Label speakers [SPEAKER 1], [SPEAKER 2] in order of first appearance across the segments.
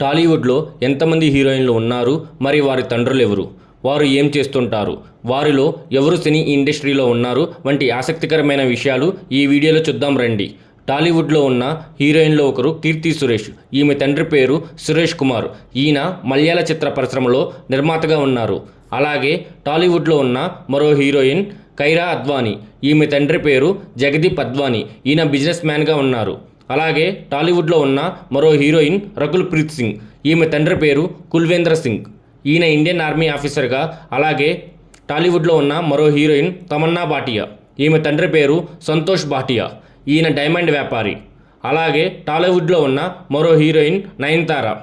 [SPEAKER 1] టాలీవుడ్లో ఎంతమంది హీరోయిన్లు ఉన్నారు, మరి వారి తండ్రులు ఎవరు, వారు ఏం చేస్తుంటారు, వారిలో ఎవరు సినీ ఇండస్ట్రీలో ఉన్నారు వంటి ఆసక్తికరమైన విషయాలు ఈ వీడియోలో చూద్దాం రండి. టాలీవుడ్లో ఉన్న హీరోయిన్లో ఒకరు కీర్తి సురేష్. ఈమె తండ్రి పేరు సురేష్ కుమార్. ఈయన మలయాళ చిత్ర పరిశ్రమలో నిర్మాతగా ఉన్నారు. అలాగే టాలీవుడ్లో ఉన్న మరో హీరోయిన్ కైరా అద్వానీ. ఈమె తండ్రి పేరు జగదీప్ అద్వానీ. ఈయన బిజినెస్ మ్యాన్గా ఉన్నారు. అలాగే టాలీవుడ్లో ఉన్న మరో హీరోయిన్ రకుల్ ప్రీత్ సింగ్. ఈమె తండ్రి పేరు కుల్వేంద్ర సింగ్. ఈయన ఇండియన్ ఆర్మీ ఆఫీసర్గా. అలాగే టాలీవుడ్లో ఉన్న మరో హీరోయిన్ తమన్నా భాటియా. ఈమె తండ్రి పేరు సంతోష్ భాటియా. ఈయన డైమండ్ వ్యాపారి. అలాగే టాలీవుడ్లో ఉన్న మరో హీరోయిన్ నయనతార.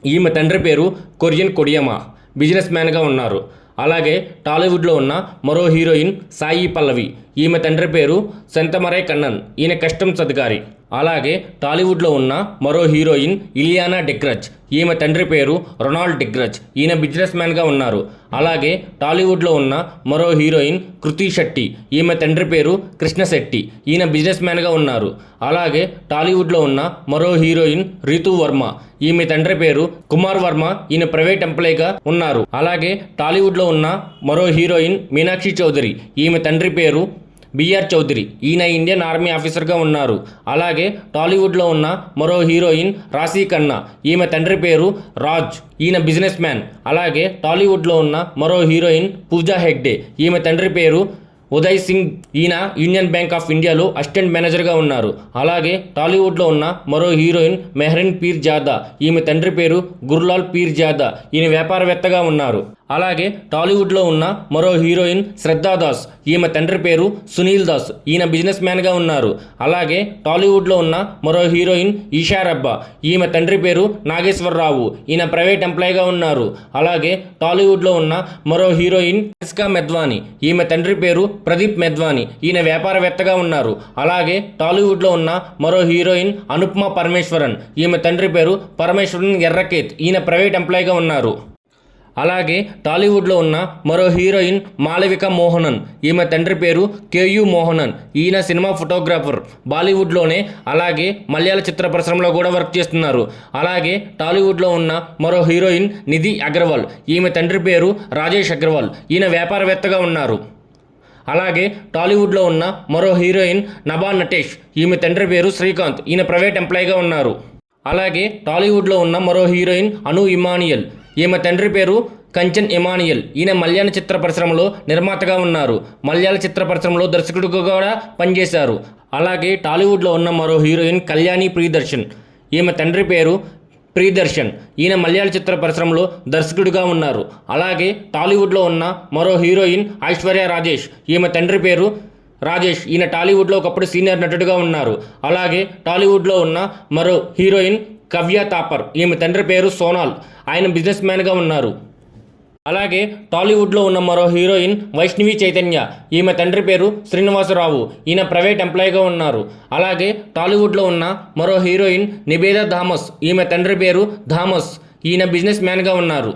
[SPEAKER 1] ఈమె తండ్రి పేరు కొరియన్ కొడియమా. బిజినెస్ మ్యాన్గా ఉన్నారు. అలాగే టాలీవుడ్లో ఉన్న మరో హీరోయిన్ సాయి పల్లవి. ఈమె తండ్రి పేరు సెంతమరై కన్నన్. ఈయన కస్టమ్స్ అధికారి. అలాగే టాలీవుడ్లో ఉన్న మరో హీరోయిన్ ఇలియానా డిగ్రజ్. ఈమె తండ్రి పేరు రొనాల్డ్ డిగ్రజ్. ఈయన బిజినెస్ మ్యాన్గా ఉన్నారు. అలాగే టాలీవుడ్లో ఉన్న మరో హీరోయిన్ కృతి శెట్టి. ఈమె తండ్రి పేరు కృష్ణ శెట్టి. ఈయన బిజినెస్ మ్యాన్గా ఉన్నారు. అలాగే టాలీవుడ్లో ఉన్న మరో హీరోయిన్ రితు వర్మ. ఈమె తండ్రి పేరు కుమార్ వర్మ. ఈయన ప్రైవేట్ ఎంప్లాయీగా ఉన్నారు. అలాగే టాలీవుడ్లో ఉన్న మరో హీరోయిన్ మీనాక్షి చౌదరి. ఈమె తండ్రి పేరు బిఆర్ చౌదరి. ఈయన ఇండియన్ ఆర్మీ ఆఫీసర్గా ఉన్నారు. అలాగే టాలీవుడ్లో ఉన్న మరో హీరోయిన్ రాశీ ఖన్నా. ఈమె తండ్రి పేరు రాజ్. ఈయన బిజినెస్ మ్యాన్. అలాగే టాలీవుడ్లో ఉన్న మరో హీరోయిన్ పూజా హెగ్డే. ఈమె తండ్రి పేరు ఉదయ్ సింగ్. ఈయన యూనియన్ బ్యాంక్ ఆఫ్ ఇండియాలో అసిస్టెంట్ మేనేజర్గా ఉన్నారు. అలాగే టాలీవుడ్లో ఉన్న మరో హీరోయిన్ మెహ్రిన్ పీర్ జాదా. ఈమె తండ్రి పేరు గుర్లాల్ పీర్ జాదా. ఈయన వ్యాపారవేత్తగా ఉన్నారు. అలాగే టాలీవుడ్లో ఉన్న మరో హీరోయిన్ శ్రద్ధా దాస్. ఈమె తండ్రి పేరు సునీల్ దాస్. ఈయన బిజినెస్ మ్యాన్గా ఉన్నారు. అలాగే టాలీవుడ్లో ఉన్న మరో హీరోయిన్ ఈషా రబ్బా. ఈమె తండ్రి పేరు నాగేశ్వరరావు. ఈయన ప్రైవేట్ ఎంప్లాయీగా ఉన్నారు. అలాగే టాలీవుడ్లో ఉన్న మరో హీరోయిన్ అనుష్కా మెద్వానీ. ఈమె తండ్రి పేరు ప్రదీప్ మెద్వానీ. ఈయన వ్యాపారవేత్తగా ఉన్నారు. అలాగే టాలీవుడ్లో ఉన్న మరో హీరోయిన్ అనుపమా పరమేశ్వరన్. ఈమె తండ్రి పేరు పరమేశ్వరన్ ఎర్రకేత్. ఈయన ప్రైవేట్ ఎంప్లాయీగా ఉన్నారు. అలాగే టాలీవుడ్లో ఉన్న మరో హీరోయిన్ మాళవిక మోహనన్. ఈమె తండ్రి పేరు కేయు మోహనన్. ఈయన సినిమా ఫోటోగ్రాఫర్ బాలీవుడ్లోనే. అలాగే మలయాళ చిత్ర పరిశ్రమలో కూడా వర్క్ చేస్తున్నారు. అలాగే టాలీవుడ్లో ఉన్న మరో హీరోయిన్ నిధి అగర్వాల్. ఈమె తండ్రి పేరు రాజేష్ అగర్వాల్. ఈయన వ్యాపారవేత్తగా ఉన్నారు. అలాగే టాలీవుడ్లో ఉన్న మరో హీరోయిన్ నభా నటేష్. ఈమె తండ్రి పేరు శ్రీకాంత్. ఈయన ప్రైవేట్ ఎంప్లాయీగా ఉన్నారు. అలాగే టాలీవుడ్లో ఉన్న మరో హీరోయిన్ అను ఇమానియల్. ఈమె తండ్రి పేరు కంచన్ ఇమానియల్. ఈయన మలయాళ చిత్ర పరిశ్రమలో నిర్మాతగా ఉన్నారు. మలయాళ చిత్ర పరిశ్రమలో దర్శకుడిగా కూడా పనిచేశారు. అలాగే టాలీవుడ్లో ఉన్న మరో హీరోయిన్ కళ్యాణి ప్రియదర్శన్. ఈమె తండ్రి పేరు ప్రియదర్శన్. ఈయన మలయాళ చిత్ర పరిశ్రమలో దర్శకుడిగా ఉన్నారు. అలాగే టాలీవుడ్లో ఉన్న మరో హీరోయిన్ ఐశ్వర్య రాజేష్. ఈమె తండ్రి పేరు రాజేష్. ఈయన టాలీవుడ్లో ఒకప్పుడు సీనియర్ నటుడిగా ఉన్నారు. అలాగే టాలీవుడ్లో ఉన్న మరో హీరోయిన్ కవ్య తాపర్. ఈమె తండ్రి పేరు సోనాల్. ఆయన బిజినెస్ మ్యాన్గా ఉన్నారు. అలాగే టాలీవుడ్లో ఉన్న మరో హీరోయిన్ వైష్ణవి చైతన్య. ఈమె తండ్రి పేరు శ్రీనివాసరావు. ఈయన ప్రైవేట్ ఎంప్లాయీగా ఉన్నారు. అలాగే టాలీవుడ్లో ఉన్న మరో హీరోయిన్ నిబేదా థామస్. ఈమె తండ్రి పేరు థామస్. ఈయన బిజినెస్ మ్యాన్గా ఉన్నారు.